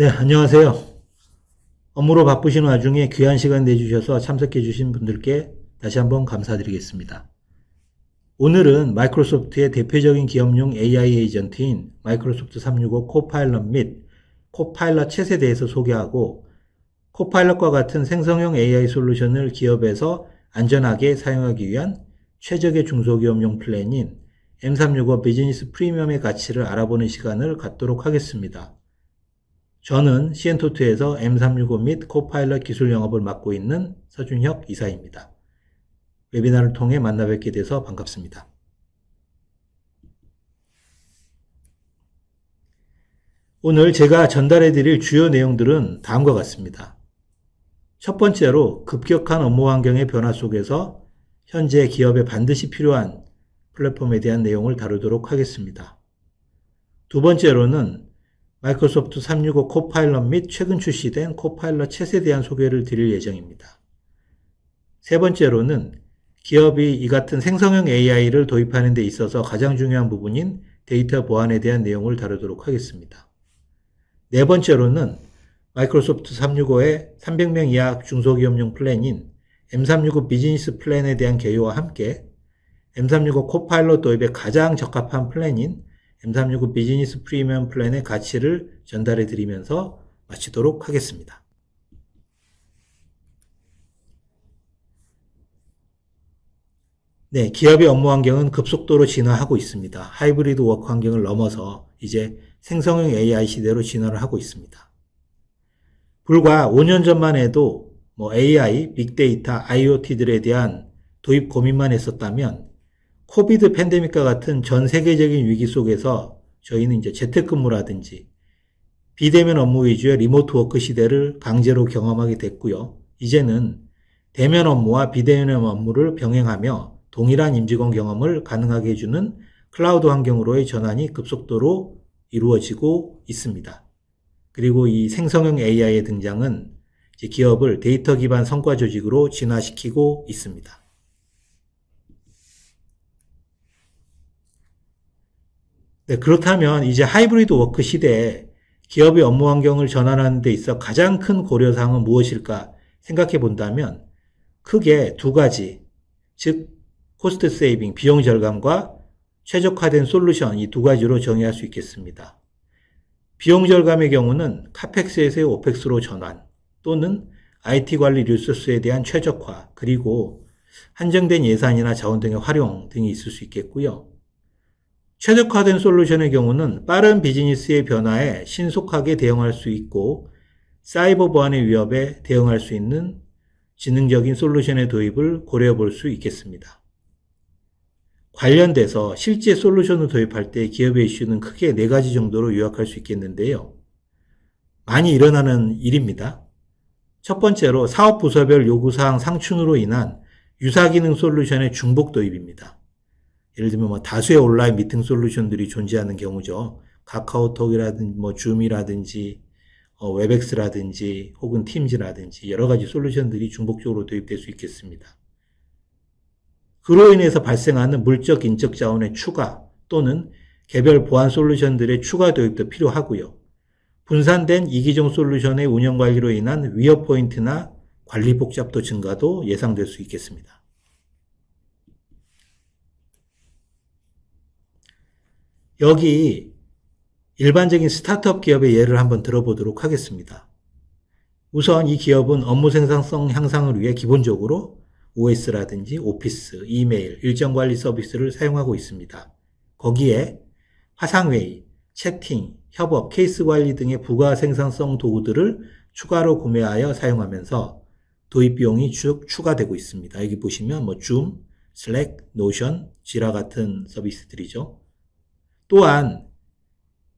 네, 안녕하세요. 업무로 바쁘신 와중에 귀한 시간 내주셔서 참석해 주신 분들께 다시 한번 감사드리겠습니다. 오늘은 마이크로소프트의 대표적인 기업용 AI 에이전트인 마이크로소프트 365 코파일럿 및 코파일럿 챗에 대해서 소개하고 코파일럿과 같은 생성형 AI 솔루션을 기업에서 안전하게 사용하기 위한 최적의 중소기업용 플랜인 M365 비즈니스 프리미엄의 가치를 알아보는 시간을 갖도록 하겠습니다. 저는 시엔토트에서 M365 및 코파일럿 기술 영업을 맡고 있는 서준혁 이사입니다. 웨비나를 통해 만나 뵙게 돼서 반갑습니다. 오늘 제가 전달해 드릴 주요 내용들은 다음과 같습니다. 첫 번째로 급격한 업무 환경의 변화 속에서 현재 기업에 반드시 필요한 플랫폼에 대한 내용을 다루도록 하겠습니다. 두 번째로는 마이크로소프트 365 코파일럿 및 최근 출시된 코파일럿 챗에 대한 소개를 드릴 예정입니다. 세 번째로는 기업이 이 같은 생성형 AI를 도입하는 데 있어서 가장 중요한 부분인 데이터 보안에 대한 내용을 다루도록 하겠습니다. 네 번째로는 마이크로소프트 365의 300명 이하 중소기업용 플랜인 M365 비즈니스 플랜에 대한 개요와 함께 M365 코파일럿 도입에 가장 적합한 플랜인 M365 비즈니스 프리미엄 플랜의 가치를 전달해 드리면서 마치도록 하겠습니다. 네, 기업의 업무 환경은 급속도로 진화하고 있습니다. 하이브리드 워크 환경을 넘어서 이제 생성형 AI 시대로 진화를 하고 있습니다. 불과 5년 전만 해도 AI, 빅데이터, IoT들에 대한 도입 고민만 했었다면 코비드 팬데믹과 같은 전 세계적인 위기 속에서 저희는 이제 재택근무라든지 비대면 업무 위주의 리모트 워크 시대를 강제로 경험하게 됐고요. 이제는 대면 업무와 비대면 업무를 병행하며 동일한 임직원 경험을 가능하게 해주는 클라우드 환경으로의 전환이 급속도로 이루어지고 있습니다. 그리고 이 생성형 AI의 등장은 기업을 데이터 기반 성과 조직으로 진화시키고 있습니다. 네, 그렇다면 이제 하이브리드 워크 시대에 기업의 업무 환경을 전환하는 데 있어 가장 큰 고려사항은 무엇일까 생각해 본다면 크게 두 가지, 즉 코스트 세이빙, 비용 절감과 최적화된 솔루션 이 두 가지로 정의할 수 있겠습니다. 비용 절감의 경우는 카펙스에서의 오펙스로 전환 또는 IT 관리 리소스에 대한 최적화 그리고 한정된 예산이나 자원 등의 활용 등이 있을 수 있겠고요. 최적화된 솔루션의 경우는 빠른 비즈니스의 변화에 신속하게 대응할 수 있고 사이버 보안의 위협에 대응할 수 있는 지능적인 솔루션의 도입을 고려해 볼 수 있겠습니다. 관련돼서 실제 솔루션을 도입할 때 기업의 이슈는 크게 네 가지 정도로 요약할 수 있겠는데요. 많이 일어나는 일입니다. 첫 번째로 사업 부서별 요구사항 상충으로 인한 유사기능 솔루션의 중복 도입입니다. 예를 들면 다수의 온라인 미팅 솔루션들이 존재하는 경우죠. 카카오톡이라든지 줌이라든지 웹엑스라든지 혹은 팀즈라든지 여러 가지 솔루션들이 중복적으로 도입될 수 있겠습니다. 그로 인해서 발생하는 물적, 인적 자원의 추가 또는 개별 보안 솔루션들의 추가 도입도 필요하고요. 분산된 이기종 솔루션의 운영 관리로 인한 위협 포인트나 관리 복잡도 증가도 예상될 수 있겠습니다. 여기 일반적인 스타트업 기업의 예를 한번 들어보도록 하겠습니다. 우선 이 기업은 업무 생산성 향상을 위해 기본적으로 OS라든지 오피스, 이메일, 일정 관리 서비스를 사용하고 있습니다. 거기에 화상회의, 채팅, 협업, 케이스 관리 등의 부가 생산성 도구들을 추가로 구매하여 사용하면서 도입 비용이 쭉 추가되고 있습니다. 여기 보시면 줌, 슬랙, 노션, 지라 같은 서비스들이죠. 또한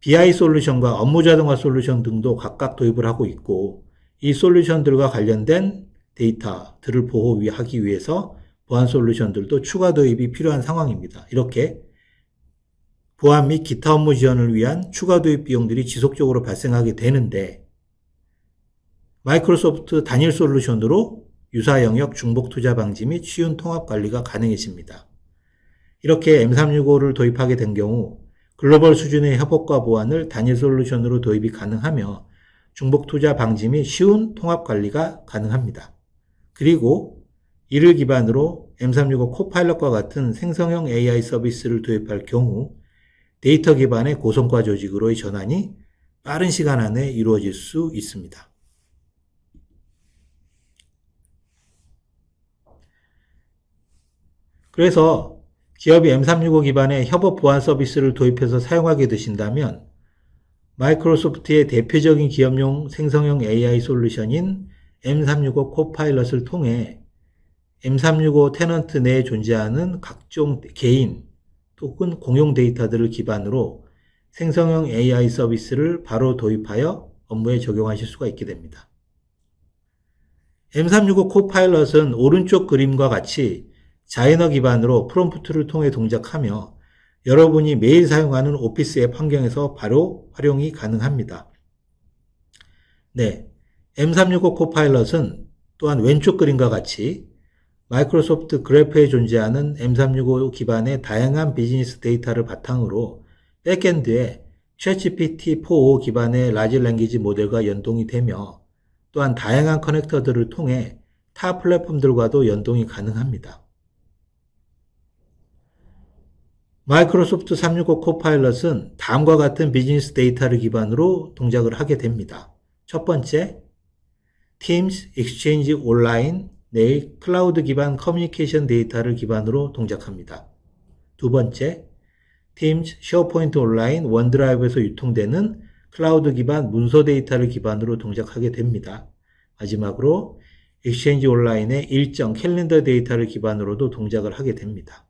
BI 솔루션과 업무 자동화 솔루션 등도 각각 도입을 하고 있고 이 솔루션들과 관련된 데이터들을 보호하기 위해서 보안 솔루션들도 추가 도입이 필요한 상황입니다. 이렇게 보안 및 기타 업무 지원을 위한 추가 도입 비용들이 지속적으로 발생하게 되는데 마이크로소프트 단일 솔루션으로 유사 영역 중복 투자 방지 및 쉬운 통합 관리가 가능해집니다. 이렇게 M365를 도입하게 된 경우 글로벌 수준의 협업과 보안을 단일 솔루션으로 도입이 가능하며 중복 투자 방지 및 쉬운 통합 관리가 가능합니다. 그리고 이를 기반으로 M365 코파일럿과 같은 생성형 AI 서비스를 도입할 경우 데이터 기반의 고성과 조직으로의 전환이 빠른 시간 안에 이루어질 수 있습니다. 그래서 기업이 M365 기반의 협업 보안 서비스를 도입해서 사용하게 되신다면 마이크로소프트의 대표적인 기업용 생성형 AI 솔루션인 M365 코파일럿을 통해 M365 테넌트 내에 존재하는 각종 개인 또는 공용 데이터들을 기반으로 생성형 AI 서비스를 바로 도입하여 업무에 적용하실 수가 있게 됩니다. M365 코파일럿은 오른쪽 그림과 같이 자인어 기반으로 프롬프트를 통해 동작하며 여러분이 매일 사용하는 오피스 앱 환경에서 바로 활용이 가능합니다. 네, M365 코파일럿은 또한 왼쪽 그림과 같이 마이크로소프트 그래프에 존재하는 M365 기반의 다양한 비즈니스 데이터를 바탕으로 백엔드에 ChatGPT-4o 기반의 라지 랭귀지 모델과 연동이 되며 또한 다양한 커넥터들을 통해 타 플랫폼들과도 연동이 가능합니다. 마이크로소프트 365 코파일럿은 다음과 같은 비즈니스 데이터를 기반으로 동작을 하게 됩니다. 첫 번째, Teams, Exchange 온라인, 내 클라우드 기반 커뮤니케이션 데이터를 기반으로 동작합니다. 두 번째, Teams, 쉐어포인트 온라인, 원드라이브에서 유통되는 클라우드 기반 문서 데이터를 기반으로 동작하게 됩니다. 마지막으로 Exchange 온라인의 일정 캘린더 데이터를 기반으로도 동작을 하게 됩니다.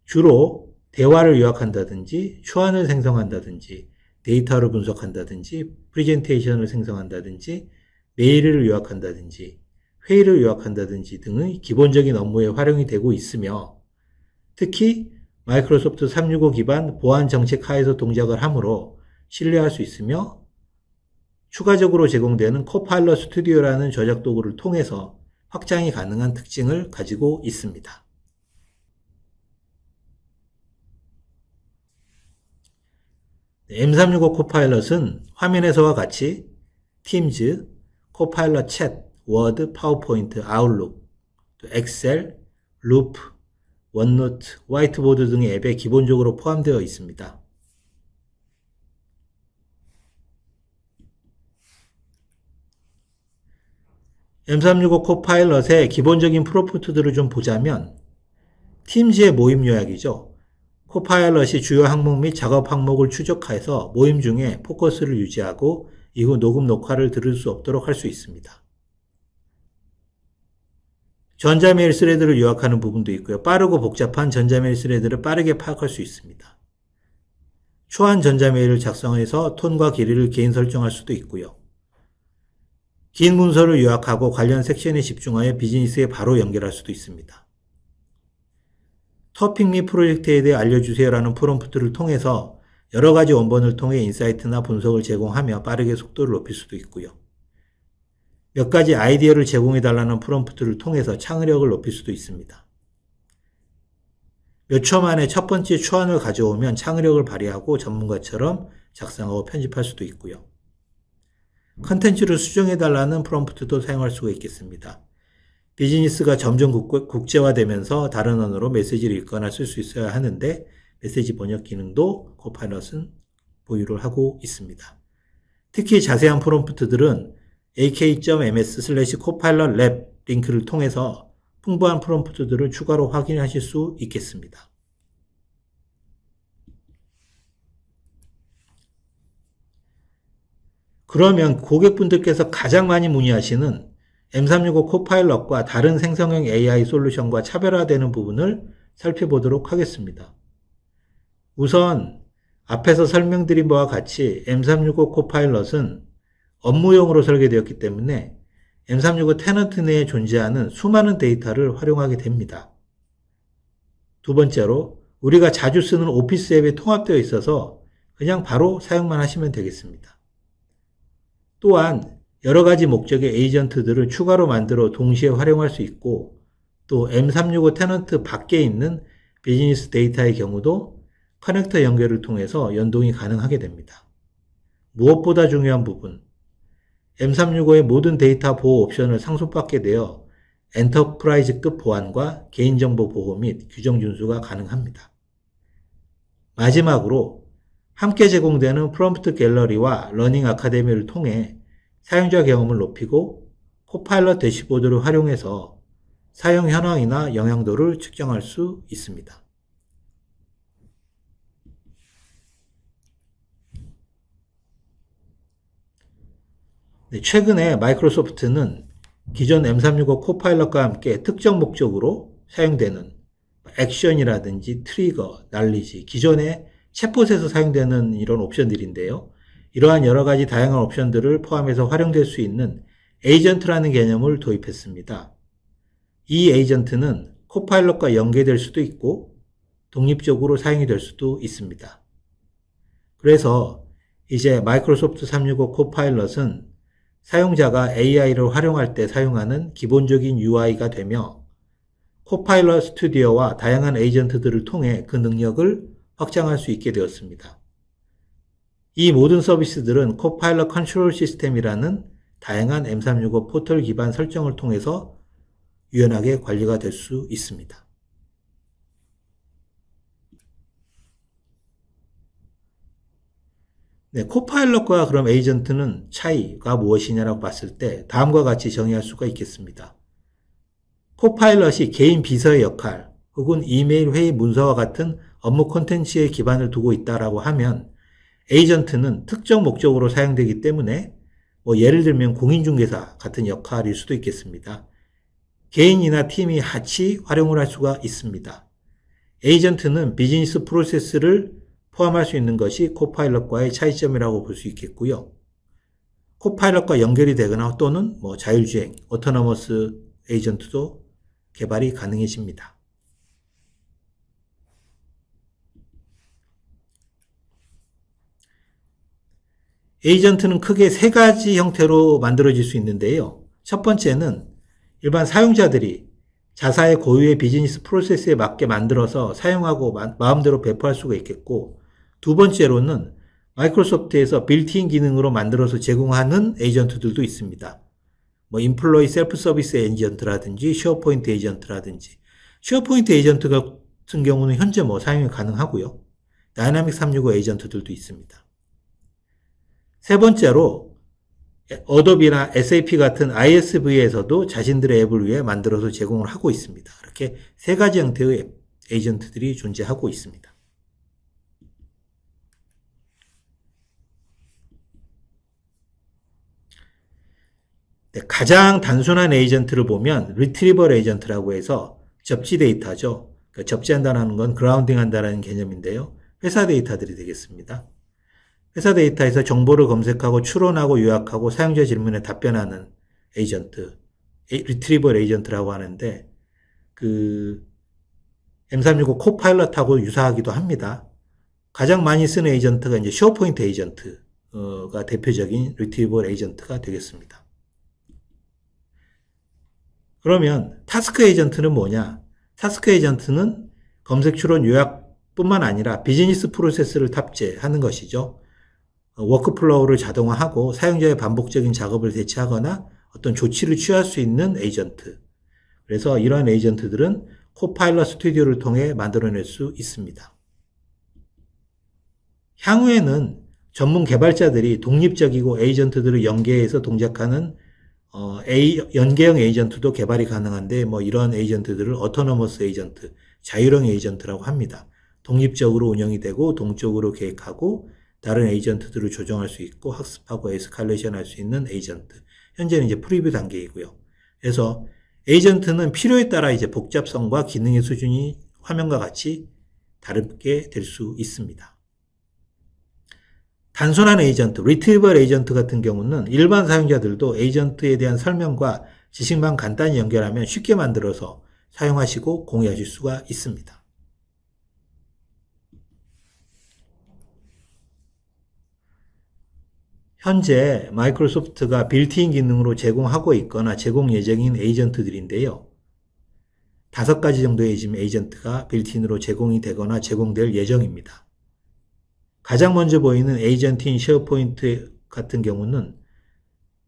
주로 대화를 요약한다든지 초안을 생성한다든지 데이터를 분석한다든지 프레젠테이션을 생성한다든지 메일을 요약한다든지 회의를 요약한다든지 등의 기본적인 업무에 활용이 되고 있으며 특히 마이크로소프트 365 기반 보안 정책 하에서 동작을 하므로 신뢰할 수 있으며 추가적으로 제공되는 코파일럿 스튜디오라는 저작 도구를 통해서 확장이 가능한 특징을 가지고 있습니다. M365 코파일럿은 화면에서와 같이 팀즈, 코파일럿 챗, 워드, 파워포인트, 아웃룩, 엑셀, 루프, 원노트, 화이트보드 등의 앱에 기본적으로 포함되어 있습니다. M365 코파일럿의 기본적인 프롬프트들을 좀 보자면 팀즈의 모임 요약이죠. 코파일럿이 주요 항목 및 작업 항목을 추적해서 모임 중에 포커스를 유지하고 이후 녹음 녹화를 들을 수 없도록 할 수 있습니다. 전자메일 스레드를 요약하는 부분도 있고요. 빠르고 복잡한 전자메일 스레드를 빠르게 파악할 수 있습니다. 초안 전자메일을 작성해서 톤과 길이를 개인 설정할 수도 있고요. 긴 문서를 요약하고 관련 섹션에 집중하여 비즈니스에 바로 연결할 수도 있습니다. 토픽 및 프로젝트에 대해 알려주세요라는 프롬프트를 통해서 여러 가지 원본을 통해 인사이트나 분석을 제공하며 빠르게 속도를 높일 수도 있고요. 몇 가지 아이디어를 제공해달라는 프롬프트를 통해서 창의력을 높일 수도 있습니다. 몇 초 만에 첫 번째 초안을 가져오면 창의력을 발휘하고 전문가처럼 작성하고 편집할 수도 있고요. 컨텐츠를 수정해달라는 프롬프트도 사용할 수가 있겠습니다. 비즈니스가 점점 국제화되면서 다른 언어로 메시지를 읽거나 쓸 수 있어야 하는데 메시지 번역 기능도 코파일럿은 보유를 하고 있습니다. 특히 자세한 프롬프트들은 ak.ms/copilot-lab 링크를 통해서 풍부한 프롬프트들을 추가로 확인하실 수 있겠습니다. 그러면 고객분들께서 가장 많이 문의하시는 M365 코파일럿과 다른 생성형 AI 솔루션과 차별화되는 부분을 살펴보도록 하겠습니다. 우선 앞에서 설명드린 바와 같이 M365 코파일럿은 업무용으로 설계되었기 때문에 M365 테넌트 내에 존재하는 수많은 데이터를 활용하게 됩니다. 두 번째로 우리가 자주 쓰는 오피스 앱에 통합되어 있어서 그냥 바로 사용만 하시면 되겠습니다. 또한 여러 가지 목적의 에이전트들을 추가로 만들어 동시에 활용할 수 있고 또 M365 테넌트 밖에 있는 비즈니스 데이터의 경우도 커넥터 연결을 통해서 연동이 가능하게 됩니다. 무엇보다 중요한 부분, M365의 모든 데이터 보호 옵션을 상속받게 되어 엔터프라이즈급 보안과 개인정보 보호 및 규정 준수가 가능합니다. 마지막으로 함께 제공되는 프롬프트 갤러리와 러닝 아카데미를 통해 사용자 경험을 높이고 코파일럿 대시보드를 활용해서 사용 현황이나 영향도를 측정할 수 있습니다. 최근에 마이크로소프트는 기존 M365 코파일럿과 함께 특정 목적으로 사용되는 액션이라든지 트리거, 날리지, 기존의 챗봇에서 사용되는 이런 옵션들인데요. 이러한 여러 가지 다양한 옵션들을 포함해서 활용될 수 있는 에이전트라는 개념을 도입했습니다. 이 에이전트는 코파일럿과 연계될 수도 있고 독립적으로 사용이 될 수도 있습니다. 그래서 이제 마이크로소프트 365 코파일럿은 사용자가 AI를 활용할 때 사용하는 기본적인 UI가 되며 코파일럿 스튜디오와 다양한 에이전트들을 통해 그 능력을 확장할 수 있게 되었습니다. 이 모든 서비스들은 코파일럿 컨트롤 시스템이라는 다양한 M365 포털 기반 설정을 통해서 유연하게 관리가 될 수 있습니다. 네, 코파일럿과 그럼 에이전트는 차이가 무엇이냐라고 봤을 때 다음과 같이 정의할 수가 있겠습니다. 코파일럿이 개인 비서의 역할 혹은 이메일 회의 문서와 같은 업무 콘텐츠에 기반을 두고 있다라고 하면 에이전트는 특정 목적으로 사용되기 때문에 예를 들면 공인중개사 같은 역할일 수도 있겠습니다. 개인이나 팀이 같이 활용을 할 수가 있습니다. 에이전트는 비즈니스 프로세스를 포함할 수 있는 것이 코파일럿과의 차이점이라고 볼 수 있겠고요. 코파일럿과 연결이 되거나 또는 자율주행, 오토노머스 에이전트도 개발이 가능해집니다. 에이전트는 크게 세 가지 형태로 만들어질 수 있는데요. 첫 번째는 일반 사용자들이 자사의 고유의 비즈니스 프로세스에 맞게 만들어서 사용하고 마음대로 배포할 수가 있겠고, 두 번째로는 마이크로소프트에서 빌트인 기능으로 만들어서 제공하는 에이전트들도 있습니다. 인플로이 셀프 서비스 에이전트라든지 쉐어포인트 에이전트라든지, 쉐어포인트 에이전트 같은 경우는 현재 사용이 가능하고요. 다이나믹 365 에이전트들도 있습니다. 세 번째로 어도비나 SAP 같은 ISV에서도 자신들의 앱을 위해 만들어서 제공을 하고 있습니다. 이렇게 세 가지 형태의 에이전트들이 존재하고 있습니다. 네, 가장 단순한 에이전트를 보면 리트리버 에이전트라고 해서 접지 데이터죠. 그러니까 접지한다는 건 그라운딩 한다는 개념인데요. 회사 데이터들이 되겠습니다. 회사 데이터에서 정보를 검색하고 추론하고 요약하고 사용자 질문에 답변하는 에이전트, 리트리버 에이전트라고 하는데 M365 코파일럿하고 유사하기도 합니다. 가장 많이 쓰는 에이전트가 이제 쉐어포인트 에이전트가 대표적인 리트리버 에이전트가 되겠습니다. 그러면 타스크 에이전트는 뭐냐? 타스크 에이전트는 검색 추론 요약뿐만 아니라 비즈니스 프로세스를 탑재하는 것이죠. 워크플로우를 자동화하고 사용자의 반복적인 작업을 대체하거나 어떤 조치를 취할 수 있는 에이전트. 그래서 이러한 에이전트들은 코파일럿 스튜디오를 통해 만들어낼 수 있습니다. 향후에는 전문 개발자들이 독립적이고 에이전트들을 연계해서 동작하는 연계형 에이전트도 개발이 가능한데 이런 에이전트들을 오토노머스 에이전트, 자율형 에이전트라고 합니다. 독립적으로 운영이 되고 동적으로 계획하고 다른 에이전트들을 조정할 수 있고 학습하고 에스컬레이션 할 수 있는 에이전트. 현재는 이제 프리뷰 단계이고요. 그래서 에이전트는 필요에 따라 이제 복잡성과 기능의 수준이 화면과 같이 다르게 될 수 있습니다. 단순한 에이전트, 리트리버 에이전트 같은 경우는 일반 사용자들도 에이전트에 대한 설명과 지식만 간단히 연결하면 쉽게 만들어서 사용하시고 공유하실 수가 있습니다. 현재 마이크로소프트가 빌트인 기능으로 제공하고 있거나 제공 예정인 에이전트들인데요. 5가지 정도의 지금 에이전트가 빌트인으로 제공이 되거나 제공될 예정입니다. 가장 먼저 보이는 에이전트인 쉐어포인트 같은 경우는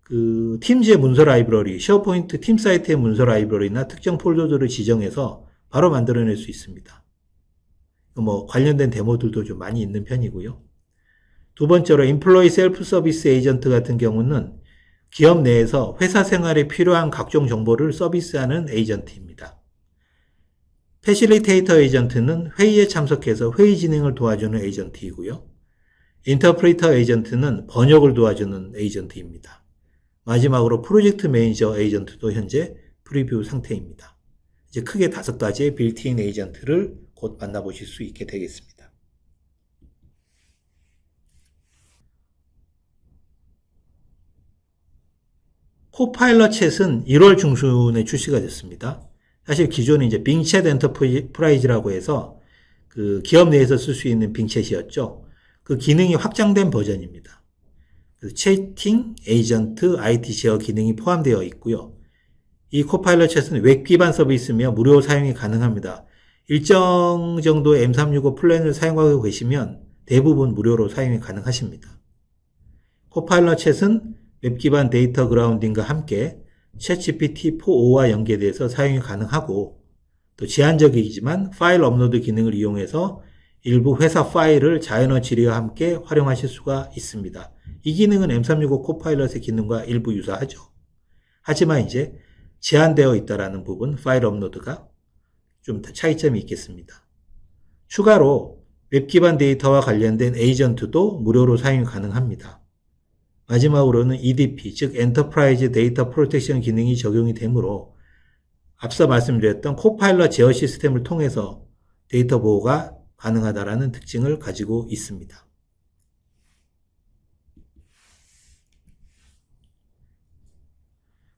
그 팀즈의 문서 라이브러리, 쉐어포인트 팀 사이트의 문서 라이브러리나 특정 폴더들을 지정해서 바로 만들어낼 수 있습니다. 뭐 관련된 데모들도 좀 많이 있는 편이고요. 두 번째로 인플로이 셀프 서비스 에이전트 같은 경우는 기업 내에서 회사 생활에 필요한 각종 정보를 서비스하는 에이전트입니다. 패실리테이터 에이전트는 회의에 참석해서 회의 진행을 도와주는 에이전트이고요. 인터프리터 에이전트는 번역을 도와주는 에이전트입니다. 마지막으로 프로젝트 매니저 에이전트도 현재 프리뷰 상태입니다. 이제 크게 5가지의 빌트인 에이전트를 곧 만나보실 수 있게 되겠습니다. 코파일럿 챗은 1월 중순에 출시가 됐습니다. 사실 기존에 이제 빙챗 엔터프라이즈라고 해서 그 기업 내에서 쓸 수 있는 빙챗이었죠. 그 기능이 확장된 버전입니다. 채팅, 에이전트, IT 제어 기능이 포함되어 있고요. 이 코파일럿 챗은 웹 기반 서비스며 무료 사용이 가능합니다. 일정 정도의 M365 플랜을 사용하고 계시면 대부분 무료로 사용이 가능하십니다. 코파일럿 챗은 웹 기반 데이터 그라운딩과 함께 챗GPT-4o와 연계돼서 사용이 가능하고 또 제한적이지만 파일 업로드 기능을 이용해서 일부 회사 파일을 자연어치리와 함께 활용하실 수가 있습니다. 이 기능은 M365 코파일럿의 기능과 일부 유사하죠. 하지만 이제 제한되어 있다라는 부분, 파일 업로드가 좀 차이점이 있겠습니다. 추가로 웹 기반 데이터와 관련된 에이전트도 무료로 사용이 가능합니다. 마지막으로는 EDP, 즉 엔터프라이즈 데이터 프로텍션 기능이 적용이 되므로 앞서 말씀드렸던 코파일럿 제어 시스템을 통해서 데이터 보호가 가능하다라는 특징을 가지고 있습니다.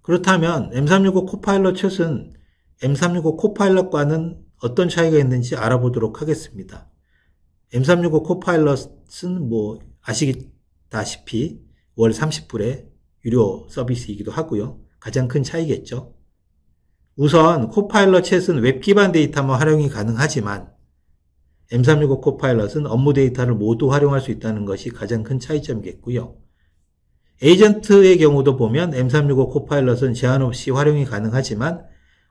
그렇다면 M365 코파일럿 챗은 M365 코파일럿과는 어떤 차이가 있는지 알아보도록 하겠습니다. M365 코파일럿은 뭐 아시다시피 월 30불의 유료 서비스이기도 하고요. 가장 큰 차이겠죠. 우선 코파일럿 챗은 웹 기반 데이터만 활용이 가능하지만 M365 코파일럿은 업무 데이터를 모두 활용할 수 있다는 것이 가장 큰 차이점이겠고요. 에이전트의 경우도 보면 M365 코파일럿은 제한 없이 활용이 가능하지만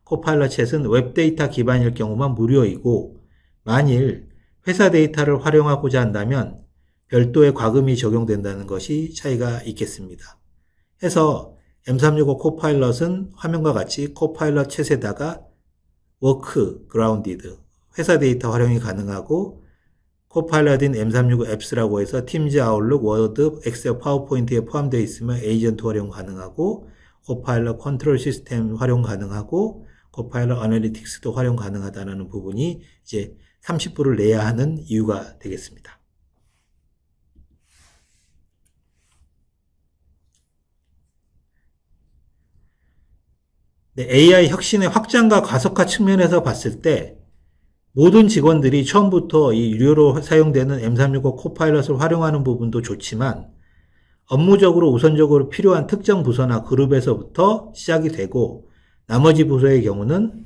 코파일럿 챗은 웹 데이터 기반일 경우만 무료이고 만일 회사 데이터를 활용하고자 한다면 별도의 과금이 적용된다는 것이 차이가 있겠습니다. 해서 M365 코파일럿은 화면과 같이 코파일럿 챗에다가 워크 그라운디드 회사 데이터 활용이 가능하고 코파일럿인 M365 앱스라고 해서 팀즈, 아웃룩, 워드, 엑셀, 파워포인트에 포함되어 있으면 에이전트 활용 가능하고 코파일럿 컨트롤 시스템 활용 가능하고 코파일럿 어널리틱스도 활용 가능하다는 부분이 이제 30불을 내야 하는 이유가 되겠습니다. 네, AI 혁신의 확장과 가속화 측면에서 봤을 때 모든 직원들이 처음부터 이 유료로 사용되는 M365 코파일럿을 활용하는 부분도 좋지만 업무적으로 우선적으로 필요한 특정 부서나 그룹에서부터 시작이 되고 나머지 부서의 경우는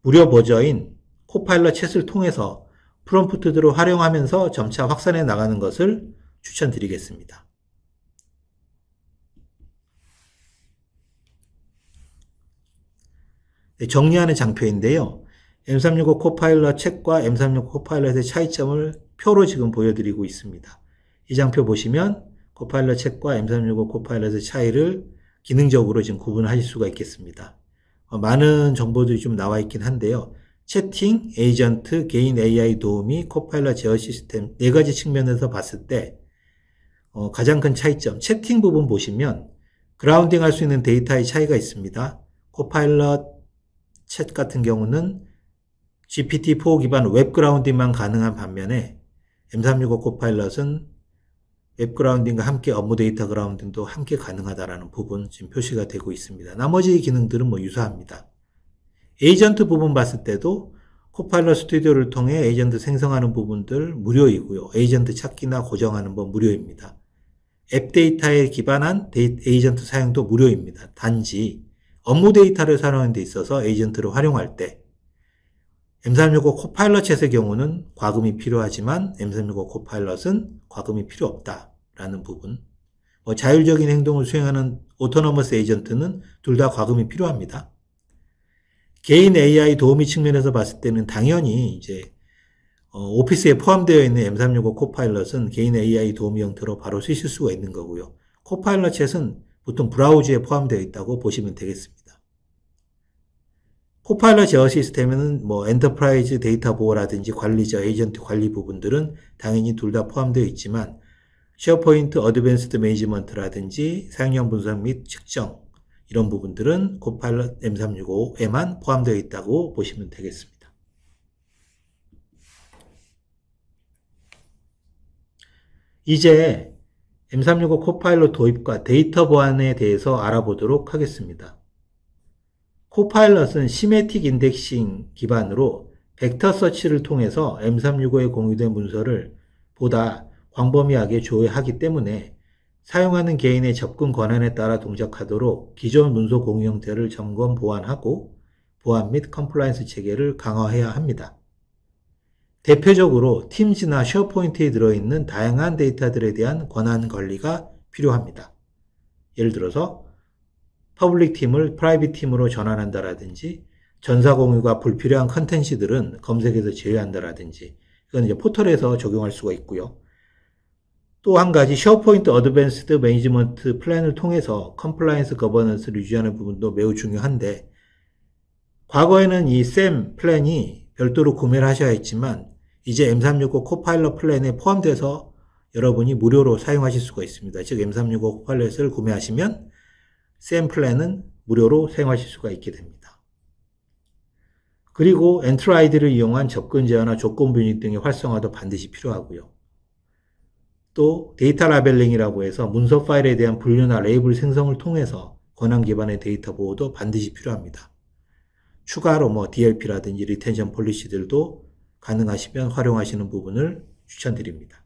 무료 버전인 코파일럿 챗을 통해서 프롬프트들을 활용하면서 점차 확산해 나가는 것을 추천드리겠습니다. 정리하는 장표인데요. M365 코파일럿 챗과 M365 코파일럿의 차이점을 표로 지금 보여드리고 있습니다. 이 장표 보시면 코파일럿 챗과 M365 코파일럿의 차이를 기능적으로 지금 구분하실 수가 있겠습니다. 많은 정보들이 좀 나와 있긴 한데요. 채팅, 에이전트, 개인 AI 도우미, 코파일럿 제어 시스템 4가지 측면에서 봤을 때 가장 큰 차이점, 채팅 부분 보시면 그라운딩 할 수 있는 데이터의 차이가 있습니다. 코파일럿 챗 같은 경우는 GPT-4 기반 웹 그라운딩만 가능한 반면에 M365 코파일럿은 웹 그라운딩과 함께 업무 데이터 그라운딩도 함께 가능하다라는 부분 지금 표시가 되고 있습니다. 나머지 기능들은 뭐 유사합니다. 에이전트 부분 봤을 때도 코파일럿 스튜디오를 통해 에이전트 생성하는 부분들 무료이고요. 에이전트 찾기나 고정하는 법 무료입니다. 앱 데이터에 기반한 에이전트 사용도 무료입니다. 단지 업무 데이터를 사용하는 데 있어서 에이전트를 활용할 때 M365 코파일럿의 경우는 과금이 필요하지만 M365 코파일럿은 과금이 필요 없다라는 부분. 자율적인 행동을 수행하는 오토노머스 에이전트는 둘 다 과금이 필요합니다. 개인 AI 도우미 측면에서 봤을 때는 당연히 이제 오피스에 포함되어 있는 M365 코파일럿은 개인 AI 도우미 형태로 바로 쓰실 수가 있는 거고요. 코파일럿은 보통 브라우저에 포함되어 있다고 보시면 되겠습니다. 코파일럿 제어 시스템에는 엔터프라이즈 데이터 보호라든지 관리자, 에이전트 관리 부분들은 당연히 둘 다 포함되어 있지만 쉐어포인트 어드밴스드 매니지먼트라든지 사용량 분석 및 측정 이런 부분들은 코파일럿 M365에만 포함되어 있다고 보시면 되겠습니다. 이제 M365 코파일럿 도입과 데이터 보안에 대해서 알아보도록 하겠습니다. 코파일럿은 시메틱 인덱싱 기반으로 벡터 서치를 통해서 M365에 공유된 문서를 보다 광범위하게 조회하기 때문에 사용하는 개인의 접근 권한에 따라 동작하도록 기존 문서 공유 형태를 점검 보완하고 보안 및 컴플라이언스 체계를 강화해야 합니다. 대표적으로 팀즈나 쉐어포인트에 들어있는 다양한 데이터들에 대한 권한 관리가 필요합니다. 예를 들어서 퍼블릭 팀을 프라이빗 팀으로 전환한다라든지 전사 공유가 불필요한 컨텐츠들은 검색에서 제외한다라든지 이건 이제 포털에서 적용할 수가 있고요. 또 한 가지 쉐어포인트 어드밴스드 매니지먼트 플랜을 통해서 컴플라이언스 거버넌스를 유지하는 부분도 매우 중요한데 과거에는 이 SAM 플랜이 별도로 구매를 하셔야 했지만 이제 M365 코파일럿 플랜에 포함돼서 여러분이 무료로 사용하실 수가 있습니다. 즉 M365 코파일럿을 구매하시면 SAM 플랜은 무료로 사용하실 수가 있게 됩니다. 그리고 엔트라이드를 이용한 접근 제어나 조건 변경 등의 활성화도 반드시 필요하고요. 또 데이터 라벨링이라고 해서 문서 파일에 대한 분류나 레이블 생성을 통해서 권한 기반의 데이터 보호도 반드시 필요합니다. 추가로 DLP라든지 리텐션 폴리시들도 가능하시면 활용하시는 부분을 추천드립니다.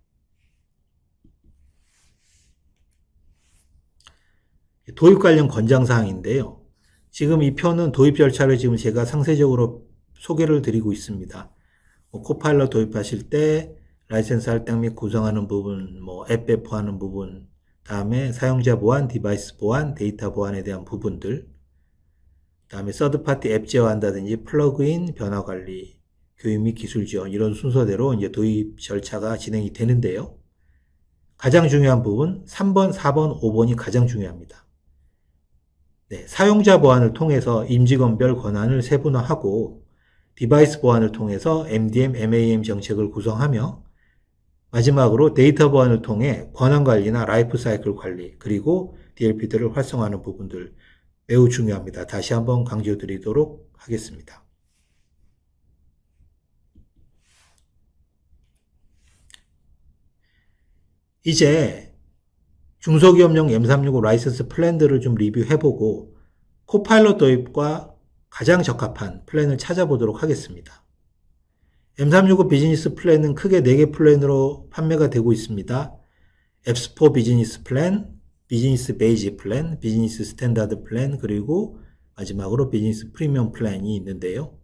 도입 관련 권장사항인데요. 지금 이 표는 도입 절차를 지금 제가 상세적으로 소개를 드리고 있습니다. 코파일럿 도입하실 때 라이센스 할당 및 구성하는 부분, 앱 배포하는 부분, 다음에 사용자 보안, 디바이스 보안, 데이터 보안에 대한 부분들, 다음에 서드파티 앱 제어한다든지 플러그인, 변화 관리, 교육 및 기술 지원 이런 순서대로 이제 도입 절차가 진행이 되는데요. 가장 중요한 부분 3번, 4번, 5번이 가장 중요합니다. 네, 사용자 보안을 통해서 임직원별 권한을 세분화하고 디바이스 보안을 통해서 MDM, MAM 정책을 구성하며 마지막으로 데이터 보안을 통해 권한 관리나 라이프 사이클 관리 그리고 DLP들을 활성화하는 부분들 매우 중요합니다. 다시 한번 강조드리도록 하겠습니다. 이제 중소기업용 M365 라이선스 플랜들을 좀 리뷰해보고 코파일럿 도입과 가장 적합한 플랜을 찾아보도록 하겠습니다. M365 비즈니스 플랜은 크게 4개 플랜으로 판매가 되고 있습니다. 앱스포 비즈니스 플랜, 비즈니스 베이지 플랜, 비즈니스 스탠다드 플랜, 그리고 마지막으로 비즈니스 프리미엄 플랜이 있는데요.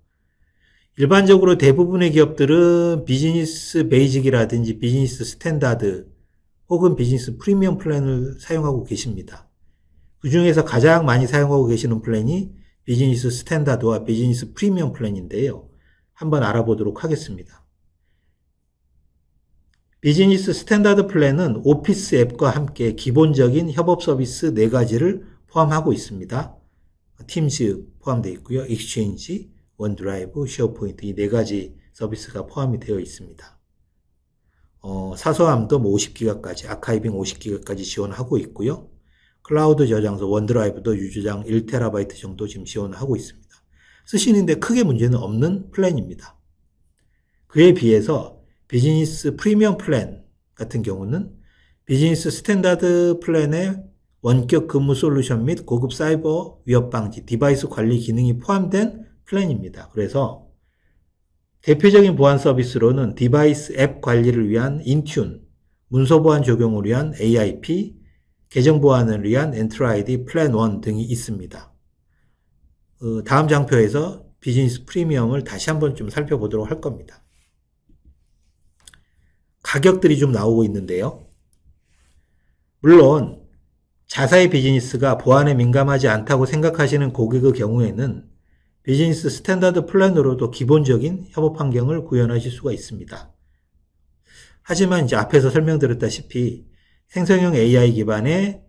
일반적으로 대부분의 기업들은 비즈니스 베이직이라든지 비즈니스 스탠다드 혹은 비즈니스 프리미엄 플랜을 사용하고 계십니다. 그 중에서 가장 많이 사용하고 계시는 플랜이 비즈니스 스탠다드와 비즈니스 프리미엄 플랜인데요. 한번 알아보도록 하겠습니다. 비즈니스 스탠다드 플랜은 오피스 앱과 함께 기본적인 협업 서비스 4가지를 포함하고 있습니다. 팀즈 포함되어 있고요. 익스체인지, 원드라이브, 쉐어포인트 이 4가지 서비스가 포함이 되어 있습니다. 사서함도 50기가까지, 아카이빙 50기가까지 지원하고 있고요. 클라우드 저장소 원드라이브도 유저장 1TB 정도 지금 지원하고 있습니다. 쓰시는데 크게 문제는 없는 플랜입니다. 그에 비해서 비즈니스 프리미엄 플랜 같은 경우는 비즈니스 스탠다드 플랜에 원격 근무 솔루션 및 고급 사이버 위협 방지, 디바이스 관리 기능이 포함된 플랜입니다. 그래서 대표적인 보안 서비스로는 디바이스 앱 관리를 위한 인튠, 문서 보안 적용을 위한 AIP, 계정 보안을 위한 엔트라이드 플랜 1 등이 있습니다. 다음 장표에서 비즈니스 프리미엄을 다시 한번 좀 살펴보도록 할 겁니다. 가격들이 좀 나오고 있는데요. 물론 자사의 비즈니스가 보안에 민감하지 않다고 생각하시는 고객의 경우에는 비즈니스 스탠다드 플랜으로도 기본적인 협업 환경을 구현하실 수가 있습니다. 하지만 이제 앞에서 설명드렸다시피 생성형 AI 기반의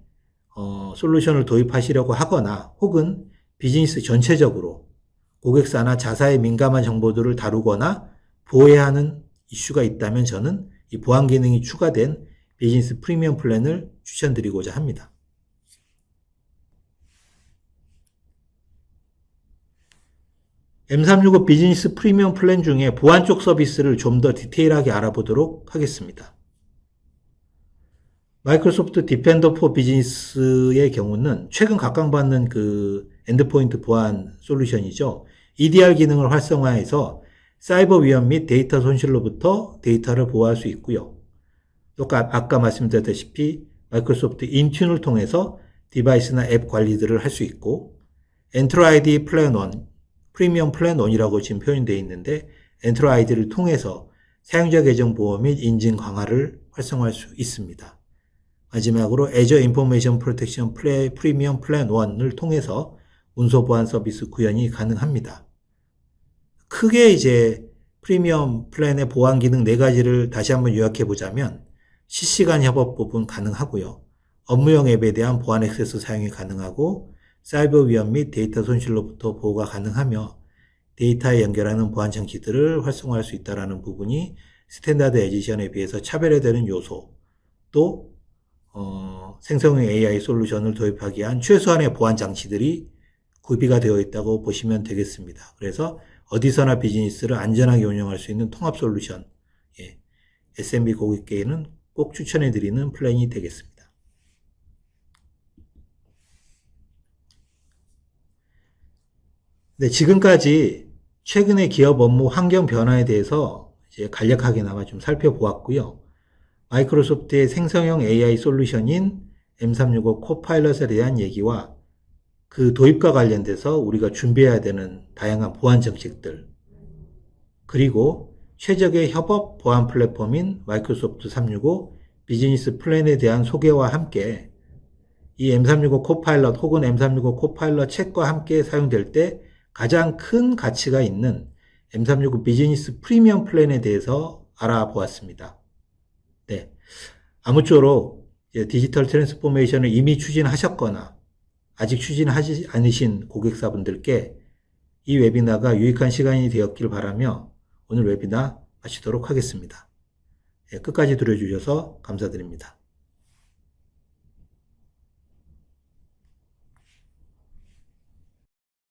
솔루션을 도입하시려고 하거나 혹은 비즈니스 전체적으로 고객사나 자사의 민감한 정보들을 다루거나 보호해야 하는 이슈가 있다면 저는 이 보안 기능이 추가된 비즈니스 프리미엄 플랜을 추천드리고자 합니다. M365 비즈니스 프리미엄 플랜 중에 보안 쪽 서비스를 좀 더 디테일하게 알아보도록 하겠습니다. 마이크로소프트 디펜더 포 비즈니스의 경우는 최근 각광받는 그 엔드포인트 보안 솔루션이죠. EDR 기능을 활성화해서 사이버 위험 및 데이터 손실로부터 데이터를 보호할 수 있고요. 또 아까 말씀드렸다시피 마이크로소프트 인튠을 통해서 디바이스나 앱 관리들을 할 수 있고 엔트로 아이디 플랜 1, 프리미엄 플랜 1이라고 지금 표현되어 있는데 엔트로 아이디를 통해서 사용자 계정 보호 및 인증 강화를 활성화할 수 있습니다. 마지막으로 Azure Information Protection 프리미엄 플랜 1을 통해서 문서 보안 서비스 구현이 가능합니다. 크게 이제 프리미엄 플랜의 보안 기능 4가지를 다시 한번 요약해 보자면 실시간 협업 부분 가능하고요. 업무용 앱에 대한 보안 액세스 사용이 가능하고 사이버 위험 및 데이터 손실로부터 보호가 가능하며 데이터에 연결하는 보안 장치들을 활성화할 수 있다는 부분이 스탠다드 에디션에 비해서 차별화되는 요소, 또 생성형 AI 솔루션을 도입하기 위한 최소한의 보안 장치들이 구비가 되어 있다고 보시면 되겠습니다. 그래서 어디서나 비즈니스를 안전하게 운영할 수 있는 통합 솔루션, SMB 고객께는 꼭 추천해드리는 플랜이 되겠습니다. 네, 지금까지 최근의 기업 업무 환경 변화에 대해서 이제 간략하게나마 좀 살펴보았고요. 마이크로소프트의 생성형 AI 솔루션인 M365 코파일럿에 대한 얘기와 그 도입과 관련돼서 우리가 준비해야 되는 다양한 보안 정책들, 그리고 최적의 협업 보안 플랫폼인 마이크로소프트 365 비즈니스 플랜에 대한 소개와 함께 이 M365 코파일럿 혹은 M365 코파일럿 책과 함께 사용될 때 가장 큰 가치가 있는 M365 비즈니스 프리미엄 플랜에 대해서 알아보았습니다. 네. 아무쪼록 디지털 트랜스포메이션을 이미 추진하셨거나 아직 추진하지 않으신 고객사분들께 이 웨비나가 유익한 시간이 되었길 바라며 오늘 웨비나 마치도록 하겠습니다. 끝까지 들어주셔서 감사드립니다.